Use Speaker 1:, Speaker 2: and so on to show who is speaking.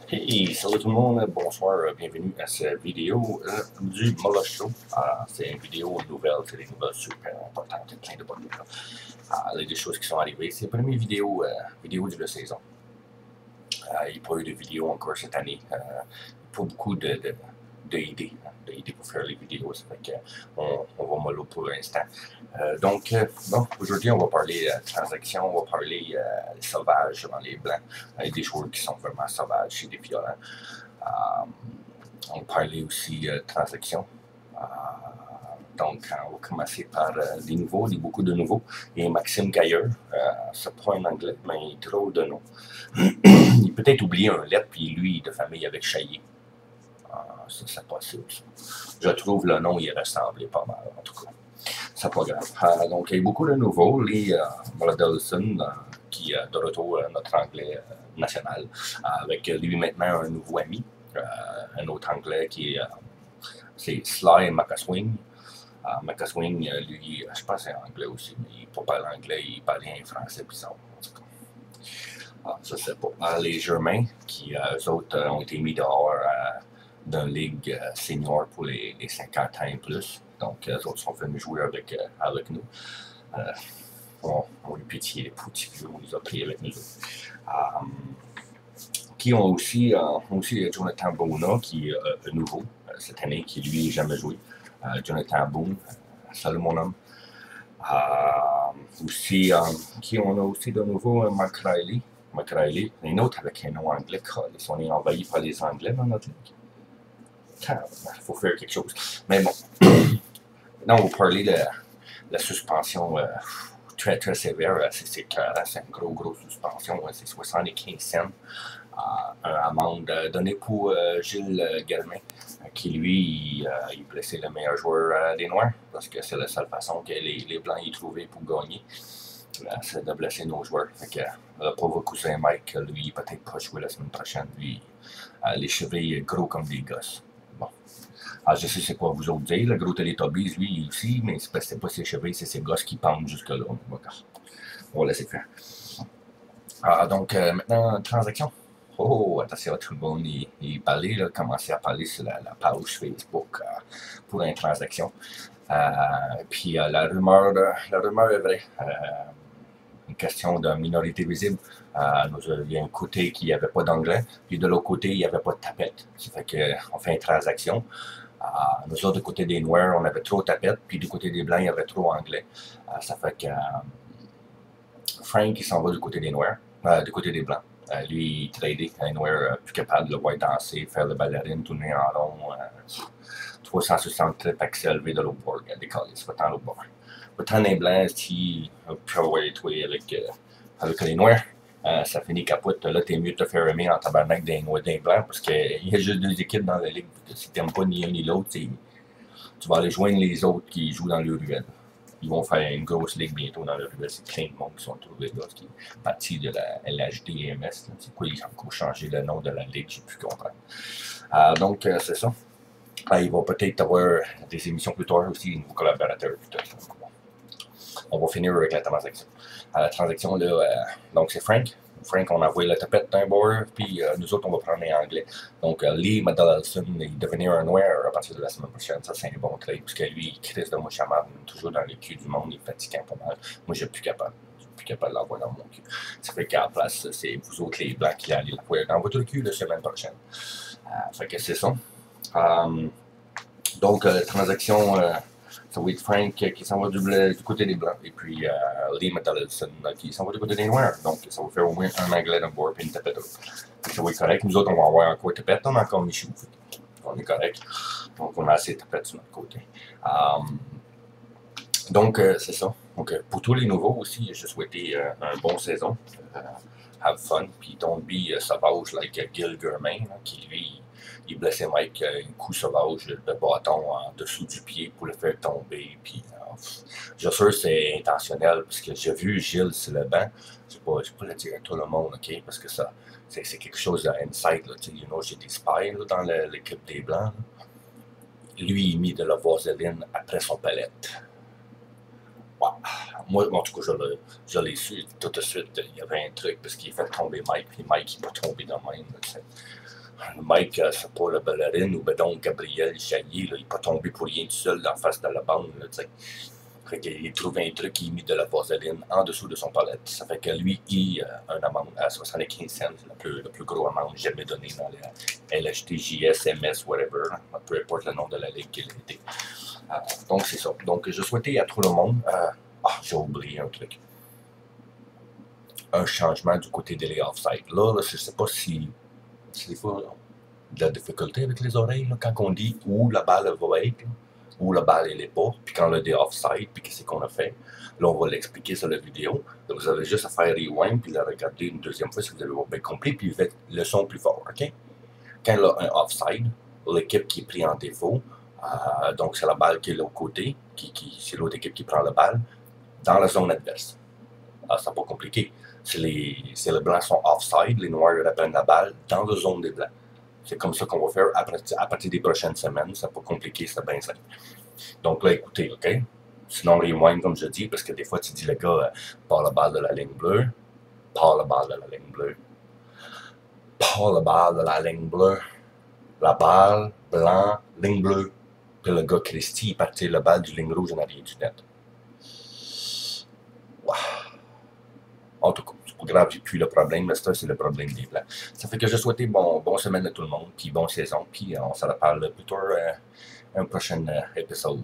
Speaker 1: Hey, salut tout le monde, bonsoir, bienvenue à cette vidéo du Mola Show. C'est une vidéo nouvelle, c'est des nouvelles super importantes, plein de bonnes nouvelles. Il y a des choses qui sont arrivées, c'est la première vidéo de la saison. Il n'y a pas eu de vidéo encore cette année, pas beaucoup d'idées pour faire les vidéos, ça fait qu'on va mollo pour l'instant. Bon, aujourd'hui on va parler transactions, on va parler sauvages dans les blancs, des joueurs qui sont vraiment sauvages et des violents. On va parler aussi transactions. Donc, on va commencer par des nouveaux, beaucoup de nouveaux. Et Maxime Gaillard, c'est pas un anglais, mais il est trop de noms. Il peut être oublié un lettre, puis lui, de famille avec Chaillé. Ça, c'est possible. Je trouve le nom, il ressemblait pas mal, en tout cas. C'est pas grave. Donc, il y a beaucoup de nouveaux. Les Moladolson, qui est de retour notre anglais national, avec lui maintenant un nouveau ami, un autre anglais qui est c'est Sly McAswing. McAswing, lui, je pense que c'est anglais aussi, mais il ne peut pas parler anglais, il parle un français bizarre, en tout cas. Ça, c'est pas. Les Germains, qui, eux autres, ont été mis dehors dans la ligue senior pour les 50 ans et plus. Donc, eux autres sont venus jouer avec nous. On a eu pitié, les petits vieux, on les a pris avec nous. Qui ont aussi Jonathan Bona, qui est nouveau cette année, qui lui n'a jamais joué. Jonathan Boone, salut mon homme. Aussi, qui on a aussi de nouveau Mark Riley. Mark Riley, un autre avec un nom anglais. On est envahi par les Anglais dans notre ligue. Il faut faire quelque chose. Mais bon, maintenant on va parler de la suspension très très sévère. C'est une grosse suspension. C'est 75 cents. Une amende donnée pour Gilles Galmin, qui lui, il blessait le meilleur joueur des Noirs, parce que c'est la seule façon que les Blancs y trouvaient pour gagner, c'est de blesser nos joueurs. Fait que, le pauvre cousin Mike, lui, peut-être pas jouer la semaine prochaine, lui, les chevilles gros comme des gosses. Bon. Je sais c'est quoi vous autres dire, le gros Télétobies, lui aussi, mais c'est pas ses chevilles, c'est ses gosses qui pendent jusque-là. On va laisser faire. Donc, maintenant, transaction. Oh, attention, tout le monde il parlait, commençait à parler sur la page Facebook pour une transaction. Puis la rumeur est vraie. Une question de minorité visible. Il y a un côté qui n'avait pas d'anglais, puis de l'autre côté, il n'y avait pas de tapette. Ça fait qu'on fait une transaction. Nous autres, du côté des Noirs, on avait trop de tapettes, puis du côté des Blancs, il y avait trop anglais. Ça fait que Frank, il s'en va du côté des Noirs, du côté des Blancs. Lui, il tradait un Noir plus capable de le voir danser, faire le ballerine, tourner en rond, 360 trips axes élevés de l'autre bord. Décoller, c'est pas tant l'autre bord. Pas tant les Blancs, si tu vas jouer avec les Noirs, ça finit capote. Là, t'es mieux de te faire aimer en tabarnak d'un Noir d'un Blanc, parce qu'il y a juste deux équipes dans la ligue. Si t'aimes pas ni un ni l'autre, tu vas aller joindre les autres qui jouent dans le ruelle. Ils vont faire une grosse ligue bientôt dans le ruelle. C'est plein de monde qui sont trouvés là, qui est parti de la LHDMS. C'est quoi, ils ont encore changé le nom de la ligue, j'ai pu comprendre. Donc, c'est ça. Ils vont peut-être avoir des émissions plus tard aussi, des nouveaux collaborateurs. On va finir avec la transaction. La transaction, là, donc c'est Frank. Frank, on a envoyé la tapette d'un bord, puis nous autres, on va prendre un anglais. Donc, Lee Donaldson, il devenir un Noir à partir de la semaine prochaine. Ça, c'est un bon trade, parce que lui, il crisse de moi chamard, toujours dans le cul du monde, il est fatiguant pas mal. Moi, je suis plus capable. Je suis plus capable de l'avoir dans mon cul. Ça fait qu'à la place, c'est vous autres, les Blancs, qui allez l'avoir dans votre cul la semaine prochaine. Fait que c'est ça. Donc, transaction, ça va être Frank qui s'en va du côté des Blancs, et puis Lee Donaldson qui s'en va du côté des Noirs. Donc, ça va faire au moins un anglais d'un bord et une tapette d'autre. Ça va être correct. Nous autres, on va avoir encore une tapette, on a encore une chou. On est correct. Donc, on a assez de tapettes sur notre côté. Donc, c'est ça. Donc, pour tous les nouveaux aussi, je souhaitais une bonne saison. Have fun. Puis, don't be sauvage like Gil Germain, qui lui, il blessait Mike un coup sauvage de bâton en dessous du pied pour le faire tomber. Puis, je suis sûr que c'est intentionnel, parce que j'ai vu Gilles sur le banc. Je ne vais pas le dire à tout le monde, OK? Parce que ça, c'est quelque chose d'insight. J'ai des spies là, dans l'équipe des Blancs. Là. Lui, il mit de la vaseline après son palette. Wow. moi, en tout cas, je l'ai su tout de suite. Il y avait un truc parce qu'il fait tomber Mike, puis Mike, il peut tomber de même. Mike, c'est pas la ballerine, ou ben donc Gabriel Chaillier, là, il peut tomber pour rien tout seul en face de la bande. Là, fait qu'il trouve un truc, il met de la vaseline en dessous de son palette. Ça fait que lui, il a une amende à 75 cents, le plus gros amende jamais donné dans la LHT, JS, MS, whatever, hein, peu importe le nom de la ligue qu'il a été. Donc, c'est ça. Donc, je souhaitais à tout le monde. J'ai oublié un truc. Un changement du côté des offside. Là, je sais pas si des fois de la difficulté avec les oreilles, là, quand on dit où la balle va être, là, où la balle elle est pas, puis quand on a des offside, puis qu'est-ce qu'on a fait. Là, on va l'expliquer sur la vidéo. Donc, vous avez juste à faire rewind, puis la regarder une deuxième fois si vous avez bien compris, puis faites le son plus fort, OK? Quand il y a un offside, l'équipe qui est prise en défaut, donc c'est la balle qui est de l'autre côté, c'est l'autre équipe qui prend la balle, dans la zone adverse. C'est pas compliqué. Si les blancs sont offside, les noirs reprennent la balle dans la zone des blancs. C'est comme ça qu'on va faire à partir des prochaines semaines. C'est pas compliqué, c'est bien simple. Donc là, écoutez, OK? Sinon, rewind, comme je dis, parce que des fois, tu dis, le gars, part la balle de la ligne bleue, part la balle de la ligne bleue, part la balle de la ligne bleue, la balle, blanc, ligne bleue. Puis le gars Christy, il partait la balle du ligne rouge en arrière du net. Wow. En tout cas, c'est pas grave, j'ai plus le problème, mais ça, c'est le problème des Blancs. Ça fait que je souhaite bon semaine à tout le monde, puis bonne saison, puis on se reparle plus tard un prochain épisode.